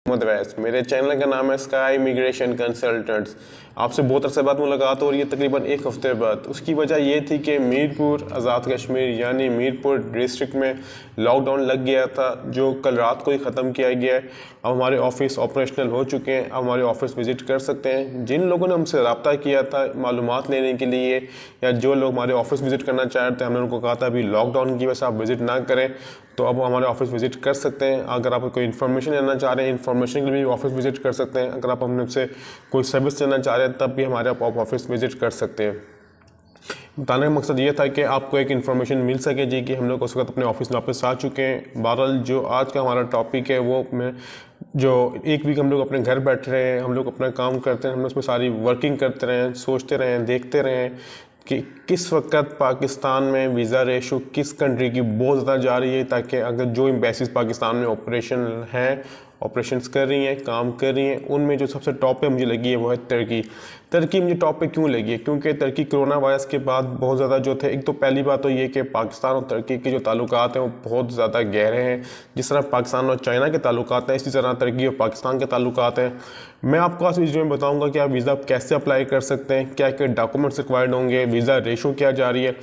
मोहम्मद वैस, मेरे चैनल का नाम है स्काई इमिग्रेशन कंसल्टेंट्स। आपसे बहुत अरसे बाद मुलाकात हो रही है, तकरीबन एक हफ्ते बाद। उसकी वजह ये थी कि मीरपुर आज़ाद कश्मीर यानी मीरपुर डिस्ट्रिक्ट में लॉकडाउन लग गया था, जो कल रात को ही ख़त्म किया गया है। अब हमारे ऑफिस ऑपरेशनल हो चुके हैं, अब हमारे ऑफिस विज़िट कर सकते हैं। जिन लोगों ने हमसे रब्ता किया था मालूमात लेने के लिए, या जो लोग हमारे ऑफिस विज़िट करना चाहते हैं, हमने उनको कहा था अभी लॉकडाउन की वजह से आप विज़िट ना करें, तो अब हमारे ऑफिस विज़िट कर सकते हैं। अगर आप कोई इन्फॉर्मेशन लेना चाह रहे हैं, इन्फॉर्मेशन के लिए भी ऑफिस विज़िट कर सकते हैं। अगर आप हमसे कोई सर्विस लेना चाह रहे हैं, तब भी हमारे आप ऑफिस विज़िट कर सकते हैं। बताने का मकसद ये था कि आपको एक इन्फॉर्मेशन मिल सके जी कि हम लोग उस वक्त अपने ऑफिस वापस आ चुके हैं। बहरहाल जो आज का हमारा टॉपिक है वो जो एक वीक हम लोग अपने घर बैठ रहे हैं, हम लोग अपना काम करते हैं, हम लोग उसमें सारी वर्किंग करते रहे हैं, सोचते रहे हैं, देखते रहे हैं कि किस वक्त पाकिस्तान में वीज़ा रेशो किस कंट्री की बहुत ज़्यादा जा रही है, ताकि अगर जो एम्बेसीज पाकिस्तान में ऑपरेशंस कर रही हैं, काम कर रही हैं, उनमें जो सबसे टॉप पे मुझे लगी है वो है तुर्की। तुर्की मुझे टॉप पे क्यों लगी है? क्योंकि तुर्की कोरोना वायरस के बाद बहुत ज़्यादा जो थे, एक तो पहली बात तो ये कि पाकिस्तान और तुर्की के जो ताल्लुकात हैं वो बहुत ज़्यादा गहरे हैं। जिस तरह पाकिस्तान और चाइना के ताल्लुकात हैं, इसी तरह तुर्की और पाकिस्तान के ताल्लुकात हैं। मैं आपको आज वीडियो में बताऊँगा कि आप वीज़ा कैसे अप्लाई कर सकते हैं, क्या क्या डॉक्यूमेंट्स रिक्वायर्ड होंगे, वीज़ा रेशो क्या जा रही है,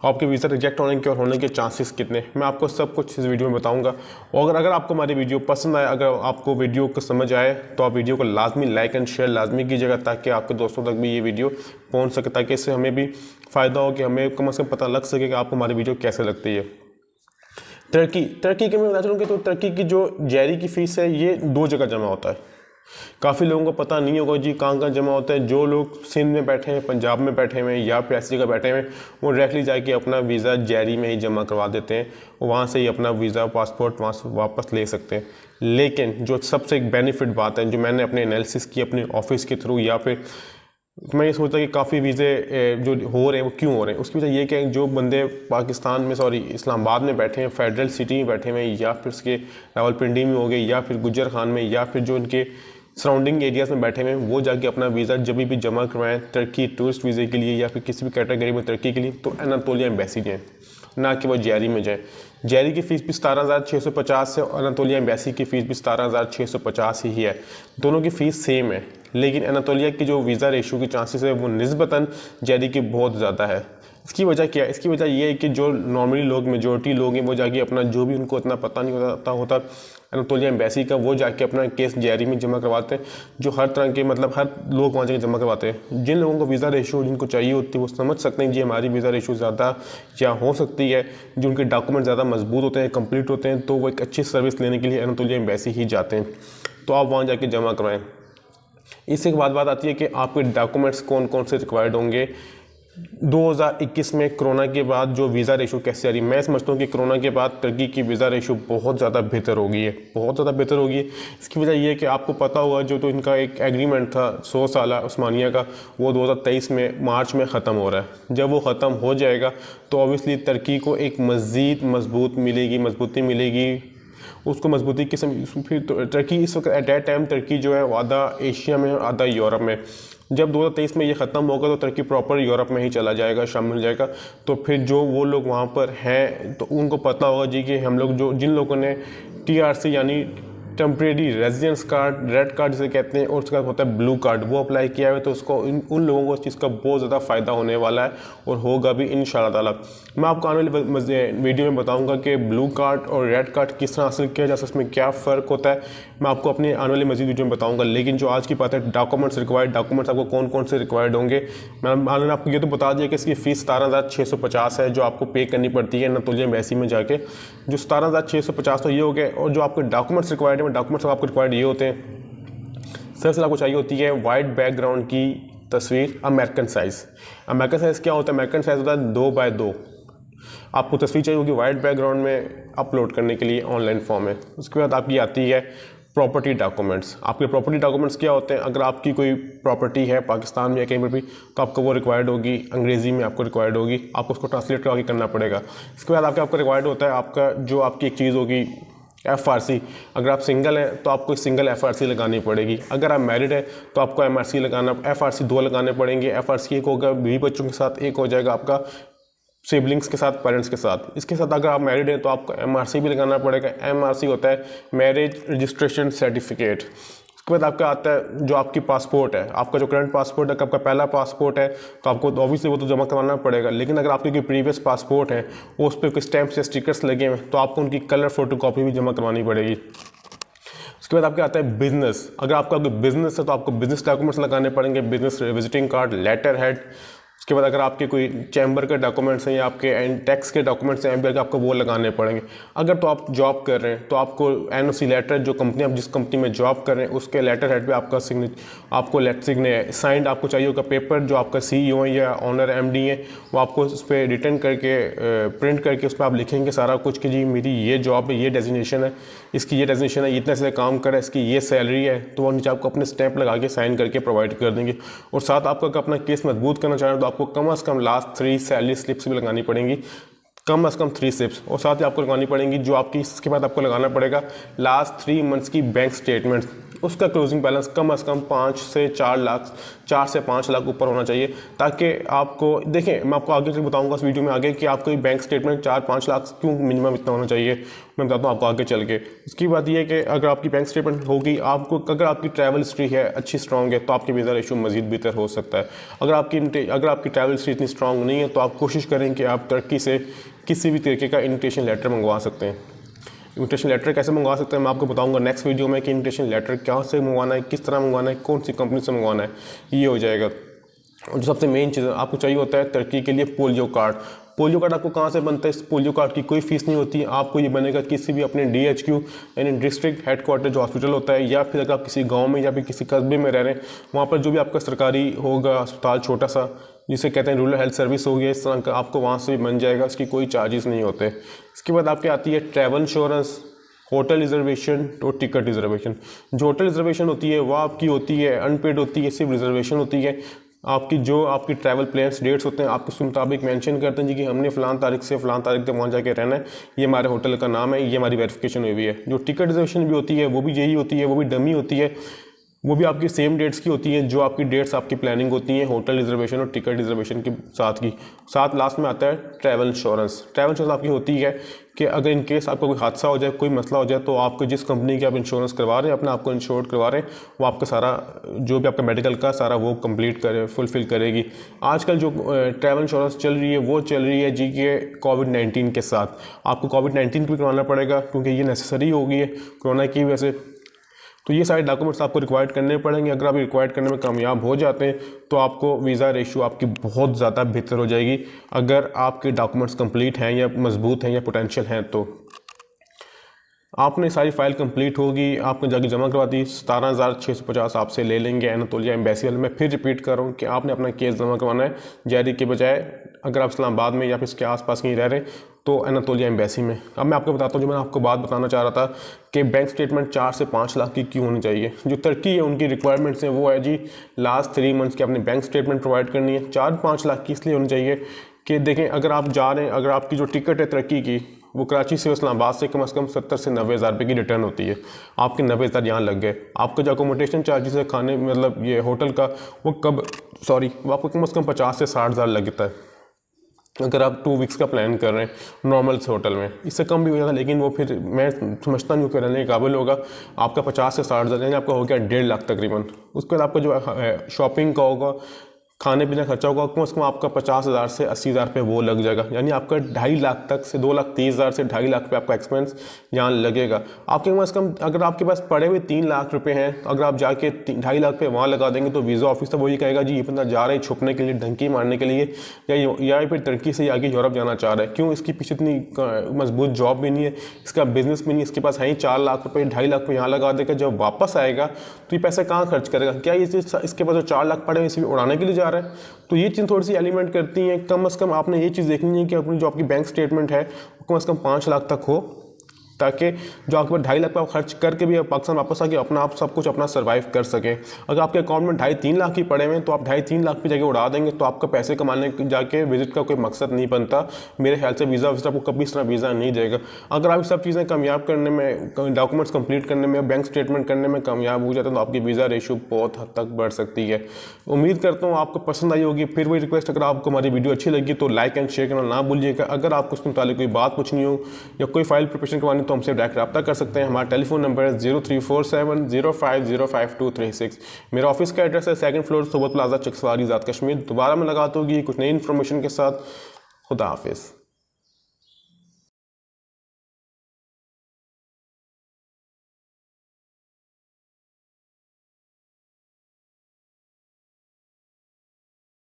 आपके वीज़ा रिजेक्ट होने के और होने के चांसेस कितने, मैं आपको सब कुछ इस वीडियो में बताऊंगा। और अगर आपको हमारी वीडियो पसंद आए, अगर आपको वीडियो को समझ आए, तो आप वीडियो को लाजमी लाइक एंड शेयर लाजमी कीजिएगा, ताकि आपके दोस्तों तक भी ये वीडियो पहुंच सके, ताकि इससे हमें भी फ़ायदा हो कि हमें कम से कम पता लग सके कि आपको हमारी वीडियो कैसे लगती है। तुर्की के मैं बता चलूँ कि तो तुर्की की जो जैरी की फ़ीस है ये 2 जगह जमा होता है। काफ़ी लोगों को पता नहीं होगा जी कहाँ कहाँ जमा होता है। जो लोग सिंध में बैठे हैं, पंजाब में बैठे हुए हैं, या फिर ऐसी जगह बैठे हुए हैं, वो डायरेक्टली जाके अपना वीज़ा जैरी में ही जमा करवा देते हैं, वहाँ से ही अपना वीज़ा पासपोर्ट वहाँ से वापस ले सकते हैं। लेकिन जो सबसे एक बेनिफिट बात है, जो मैंने अपने एनालिसिस की अपने ऑफिस के थ्रू, या फिर मैं ये सोचता कि काफ़ी वीज़े जो हो रहे हैं वो क्यों हो रहे हैं, उसकी वजह ये कि जो बंदे पाकिस्तान में इस्लामाबाद में बैठे हैं, फेडरल सिटी में बैठे हुए हैं, या फिर उसके रावलपिंडी में हो गए, या फिर गुजर खान में, या फिर जो इनके सराउंडिंग एरियाज़ में बैठे हुए हैं, वो जाके अपना वीज़ा जब भी जमा करवाएं तुर्की टूरिस्ट वीज़े के लिए, या फिर किसी भी कैटेगरी में तुर्की के लिए, तो अनातोलिया एम्बेसी जाएँ, ना कि वो जैरी में जाए। जैरी की फ़ीस भी 17,650 है और अनातोलिया एम्बेसी की फ़ीस भी 17,650 ही है। दोनों की फ़ीस सेम है, लेकिन अनातोलिया की जो वीज़ा रेशो की चांसेस है वो निस्बतन जैरी की बहुत ज़्यादा है। इसकी वजह क्या है? इसकी वजह ये है कि जो नॉर्मली लोग, मेजोरिटी लोग हैं, वो जाके अपना जो भी उनको इतना पता नहीं होता अनातोलिया एम्बेसी का, वो जाके अपना केस जैरी में जमा करवाते हैं। जो हर तरह के हर लोग वहाँ जाके जमा करवाते हैं। जिन लोगों को वीज़ा रेशो जिनको चाहिए होती है वो समझ सकते हैं जी हमारी वीज़ा रेशो ज़्यादा या हो सकती है, जो उनके डॉक्यूमेंट ज़्यादा मजबूत होते हैं, कंप्लीट होते हैं, तो वो एक अच्छी सर्विस लेने के लिए अनातोलिया एम्बेसी ही जाते हैं। तो आप वहाँ जाके जमा करवाएँ। इससे के बाद बात आती है कि आपके डॉक्यूमेंट्स कौन कौन से रिक्वायर्ड होंगे। 2021 में कोरोना के बाद जो वीज़ा रेशो कैसे आ रही है, मैं समझता हूँ कि कोरोना के बाद तुर्की की वीज़ा रेशो बहुत ज़्यादा बेहतर हो गई है, बहुत ज़्यादा बेहतर हो गई है। इसकी वजह ये है कि आपको पता होगा जो तो इनका एक एग्रीमेंट था 100 साला उस्मानिया का, वो 2023 में मार्च में ख़त्म हो रहा है। जब वो ख़त्म हो जाएगा तो ऑब्वियसली तुर्की को एक मज़ीद मजबूती मिलेगी। उसको मजबूती की फिर तुर्की इस वक्त एट दैट टाइम तुर्की जो है वो आधा एशिया में आधा यूरोप में। जब 2023 में ये ख़त्म होगा तो तुर्की प्रॉपर यूरोप में ही चला जाएगा, शामिल हो जाएगा। तो फिर जो वो लोग वहाँ पर हैं तो उनको पता होगा जी कि हम लोग जिन लोगों ने TRC यानी temporary residence card, red card जिसे कहते हैं, और उसका होता है ब्लू कार्ड, वो अप्लाई किया है, तो उसको उन लोगों को इस चीज़ का बहुत ज़्यादा फ़ायदा होने वाला है और होगा भी इंशाअल्लाह ताला। मैं आपको आने वाली वीडियो में बताऊंगा कि ब्लू कार्ड और रेड कार्ड किस तरह हासिल किया जा सकता है, इसमें क्या फ़र्क होता है, मैं आपको अपने आने वाली मज़ीद वीडियो में बताऊँगा। लेकिन जो आज की बात है डॉक्यूमेंट्स आपको कौन कौन से रिक्वायर्ड होंगे, मैंने आपको ये तो बता दिया कि इसकी फ़ीस 17,650 है जो आपको पे करनी पड़ती है अनातोलिया एम्बेसी में जाके। जो 17,650 तो ये हो गए, और जो आपके डॉक्यूमेंट्स रिक्वायर्ड है, डॉक्यूमेंट्स आपको रिक्वायर्ड ये होते हैं। सबसे आपको चाहिए होती है वाइट बैकग्राउंड की तस्वीर, अमेरिकन साइज़। अमेरिकन साइज़ क्या होता है? अमेरिकन साइज़ होता है 2x2। आपको तस्वीर चाहिए होगी वाइट बैकग्राउंड में अपलोड करने के लिए, ऑनलाइन फॉर्म है। उसके बाद आपकी आती है प्रॉपर्टी डॉक्यूमेंट्स। आपके प्रॉपर्टी डॉक्यूमेंट्स क्या होते हैं? अगर आपकी कोई प्रॉपर्टी है पाकिस्तान में या कहीं पर भी, तो आपको वो रिक्वायर्ड होगी, अंग्रेज़ी में आपको रिक्वायर्ड होगी, आपको उसको ट्रांसलेट करके करना पड़ेगा। इसके बाद आपको रिक्वायर्ड होता है आपका जो आपकी एक चीज़ होगी FRC। अगर आप सिंगल हैं तो आपको सिंगल FRC लगानी पड़ेगी। अगर आप मैरिड है तो आपको FRC 2 लगाने पड़ेंगे। FRC एक होगा बीवी बच्चों के साथ, एक हो जाएगा आपका सिबलिंग्स के साथ, पेरेंट्स के साथ। इसके साथ अगर आप मैरिड हैं तो आपको MRC भी लगाना पड़ेगा। MRC होता है मैरिज रजिस्ट्रेशन सर्टिफिकेट। उसके बाद आपका आता है जो आपकी पासपोर्ट है, आपका जो करंट पासपोर्ट है, आपका पहला पासपोर्ट है तो आपको ऑब्वियसली वो तो जमा करवाना पड़ेगा। लेकिन अगर आपकी कोई प्रीवियस पासपोर्ट है वो उस पर कोई स्टैम्प्स या स्टिकर्स लगे हुए तो आपको उनकी कलर फोटोकॉपी भी जमा करवानी पड़ेगी। उसके बाद आपके आता है बिजनेस। अगर आपका कोई बिजनेस है तो आपको बिजनेस डॉक्यूमेंट्स लगाने पड़ेंगे, business visiting card, letter head. उसके बाद अगर आपके कोई चैम्बर के डॉक्यूमेंट्स हैं या आपके टैक्स के डॉक्यूमेंट्स हैं MBR के, आपको वो लगाने पड़ेंगे। अगर तो आप जॉब कर रहे हैं तो आपको NOC लेटर, जो कंपनी आप जिस कंपनी में जॉब कर रहे हैं उसके लेटर हेड पे आपका आपको साइंड आपको चाहिए होगा पेपर, जो आपका CEO है या ऑनर MD है वो आपको उस पर रिटर्न करके प्रिंट करके उस पर आप लिखेंगे सारा कुछ कि जी मेरी ये जॉब है, ये डेजिग्नेशन है, इसकी ये डेजिग्नेशन है, इतने से काम कर रहा है, इसकी ये सैलरी है, तो वो नीचे आपको अपने स्टैंप लगा के साइन करके प्रोवाइड कर देंगे। और साथ आपको अगर अपना केस मजबूत करना चाह रहे हैं तो आपको कम से कम लास्ट 3 सैलरी स्लिप्स भी लगानी पड़ेंगी, कम से कम 3 स्लिप्स। और साथ ही आपको लगानी पड़ेंगी जो आपकी, इसके बाद आपको लगाना पड़ेगा लास्ट 3 मंथ्स की बैंक स्टेटमेंट। उसका क्लोजिंग बैलेंस कम से कम 5 से 4 लाख, 4 से 5 लाख ऊपर होना चाहिए, ताकि आपको देखें, मैं आपको आगे से बताऊंगा इस वीडियो में आगे कि आपको बैंक स्टेटमेंट 4-5 लाख क्यों मिनिमम इतना होना चाहिए, मैं बताता हूँ आपको आगे चल के। इसकी बात यह है कि अगर आपकी बैंक स्टेटमेंट होगी, आपको अगर आपकी ट्रैवल हिस्ट्री है अच्छी स्ट्रॉन्ग है तो आपकी वीज़ा रेशियो मजीद बेहतर हो सकता है। अगर आपकी ट्रैवल हिस्ट्री इतनी स्ट्रॉन्ग नहीं है तो आप कोशिश करें कि आप टर्की से किसी भी तरीके का इन्विटेशन लेटर मंगवा सकते हैं। इन्विटेशन लेटर कैसे मंगवा सकते हैं मैं आपको बताऊंगा नेक्स्ट वीडियो में कि इन्विटेशन लेटर क्या से मंगवाना है, किस तरह मंगवाना है, कौन सी कंपनी से मंगवाना है, ये हो जाएगा। और जो सबसे मेन चीज़ आपको चाहिए होता है टर्की के लिए पोलियो कार्ड। पोलियो कार्ड आपको कहाँ से बनता है? इस पोलियो कार्ड की कोई फीस नहीं होती, आपको ये बनेगा किसी भी अपने DHQ यानी डिस्ट्रिक्ट हेडक्वार्टर जो हॉस्पिटल होता है, या फिर अगर आप किसी गांव में या फिर किसी कस्बे में रह रहे हैं वहाँ पर जो भी आपका सरकारी होगा अस्पताल छोटा सा जिसे कहते हैं रूरल हेल्थ सर्विस हो गया, इस तरह का आपको वहाँ से भी बन जाएगा, इसकी कोई चार्जेस नहीं होते। इसके बाद आपके आती है ट्रैवल इंश्योरेंस, होटल रिजर्वेशन और टिकट रिजर्वेशन। जो होटल रिजर्वेशन होती है वो आपकी होती है अनपेड होती है, सिर्फ रिजर्वेशन होती है आपकी। जो आपकी ट्रैवल प्लान्स डेट्स होते हैं आप उसके मुताबिक मेंशन करते हैं जी कि हमने फ़लान तारीख से फ़लान तारीख तक वहाँ जाके रहना है, ये हमारे होटल का नाम है, ये हमारी वेरिफिकेशन हुई हुई है। जो टिकट रिजर्वेशन भी होती है वो भी यही होती है, वो भी डमी होती है, वो भी आपकी सेम डेट्स की होती हैं जो आपकी डेट्स आपकी प्लानिंग होती हैं होटल रिजर्वेशन और टिकट रिजर्वेशन के साथ लास्ट में आता है ट्रैवल इंश्योरेंस। ट्रैवल इंश्योरेंस आपकी होती है कि अगर इन केस आपका कोई हादसा हो जाए, कोई मसला हो जाए, तो आपको जिस कंपनी की आप इंश्योरेंस करवा रहे हैं, अपने आपको इंश्योर्ड करवा रहे हैं, वो आपका सारा जो भी आपका मेडिकल का सारा वो कंप्लीट करे, फुलफिल करेगी। आजकल जो ट्रैवल इंश्योरेंस चल रही है वो चल रही है जी के कोविड-19 के साथ। आपको कोविड-19 भी करवाना पड़ेगा क्योंकि ये नेसेसरी हो गई है कोरोना की वजह से। तो ये सारे डॉक्यूमेंट्स आपको रिक्वायर्ड करने पड़ेंगे। अगर आप रिक्वायर्ड करने में कामयाब हो जाते हैं तो आपको वीज़ा रेशियो आपकी बहुत ज़्यादा बेहतर हो जाएगी, अगर आपके डॉक्यूमेंट्स कंप्लीट हैं या मजबूत हैं या पोटेंशियल हैं। तो आपने सारी फाइल कंप्लीट होगी, आपने जाके जमा करवा दी, 17,650 आपसे ले लेंगे एनातोलिया एम्बेसी वाले। मैं फिर रिपीट कर रहा हूँ कि आपने अपना केस जमा करवाना है जैरी के बजाय, अगर आप इस्लामाबाद में या फिर इसके आसपास कहीं रह रहे हैं तो एनातोलिया एम्बेसी में। अब मैं आपको बताता हूँ, जो मैंने आपको बात बताना चाह रहा था कि बैंक स्टेटमेंट 4 से 5 लाख की क्यों होनी चाहिए। जो तुर्की है उनकी रिक्वायरमेंट्स हैं वो है जी लास्ट 3 मंथ्स की आपने बैंक स्टेटमेंट प्रोवाइड करनी है। 4-5 लाख की इसलिए होनी चाहिए कि देखें, अगर आप जा रहे हैं, अगर आपकी जो टिकट है तुर्की की वो कराची से इस्लामाबाद से कम 70 से 90 हज़ार रुपये की रिटर्न होती है, आपके 90 हज़ार यहाँ लग गए। आपका जो अकोमोडेशन चार्जेस है खाने मतलब ये होटल का वो वो आपको कम से कम 50 से 60 हज़ार लगता है अगर आप 2 वीक्स का प्लान कर रहे हैं नॉर्मल से होटल में। इससे कम भी हो जाता है लेकिन वो फिर मैं समझता नहीं कि रहने के काबिल होगा। आपका 50 से 60 हज़ार यानी आपका हो गया 1.5 लाख तकरीबन। उसके बाद आपका जो शॉपिंग का होगा, खाने पीने खर्चा होगा, कम से कम आपका 50,000 से 80,000 रुपये वो लग जाएगा, यानी आपका 2.5 लाख तक से 2,30,000 से 2.5 लाख पे आपका एक्सपेंस यहाँ लगेगा। आपके कम से कम अगर आपके पास पड़े हुए 3 लाख रुपए हैं, अगर आप जाके 2.5 लाख पे वहाँ लगा देंगे तो वीज़ा ऑफिस तो वही कहेगा जी ये बंदा जा रहे हैं छुपने के लिए, डंकी मारने के लिए, या फिर तुर्की से आगे यूरोप जाना चाह रहा है। क्यों? इसकी पीछे इतनी मजबूत जॉब भी नहीं है, इसका बिजनेस भी नहीं, इसके पास है ही 4 लाख रुपये, 2.5 लाख रुपये यहाँ लगा देगा। जब वापस आएगा तो ये पैसे कहाँ खर्च करेगा? क्या ये चीज़ इसके पास जो 4 लाख पड़े हैं इसे भी उड़ाने के लिए जा रहा है? तो ये चीज़ थोड़ी सी एलिमेंट करती हैं। कम से कम आपने ये चीज़ देखनी है कि अपनी जो आपकी बैंक स्टेटमेंट है वो कम से कम 5 लाख तक हो, ताकि जो आपके पास 2.5 लाख आप खर्च करके भी आप पाकिस्तान वापस आके अपना आप सब कुछ अपना सर्वाइव कर सके। अगर आपके अकाउंट में 2.5-3 लाख ही पड़े हुए हैं तो आप 2.5-3 लाख की जगह उड़ा देंगे तो आपका पैसे कमाने जाके विजिट का कोई मकसद नहीं बनता। मेरे ख्याल से वीज़ा आपको कभी इस तरह वीज़ा नहीं देगा। अगर आप सब चीज़ें कामयाब करने में, डॉक्यूमेंट्स कंप्लीट करने में, बैंक स्टेटमेंट करने में कामयाब हो जाते हैं तो आपकी वीज़ा रेशो बहुत हद तक बढ़ सकती है। उम्मीद करता हूँ आपको पसंद आई होगी। फिर वही रिक्वेस्ट, अगर आपको हमारी वीडियो अच्छी लगी तो लाइक एंड शेयर करना ना भूलिएगा। अगर आपको उसके मुताबिक कोई बात पूछनी हो या कोई फाइल प्रिपरेशन करवानी तो हमसे डायरेक्ट रब्ता कर सकते हैं। हमारा टेलीफोन नंबर है 034705055236। मेरा ऑफिस का एड्रेस है 2nd फ्लोर सोबत प्लाजा चकसवार आज़ाद कश्मीर। दोबारा मुलाकात होगी कुछ नई इन्फॉर्मेशन के साथ। खुदा हाफिज़।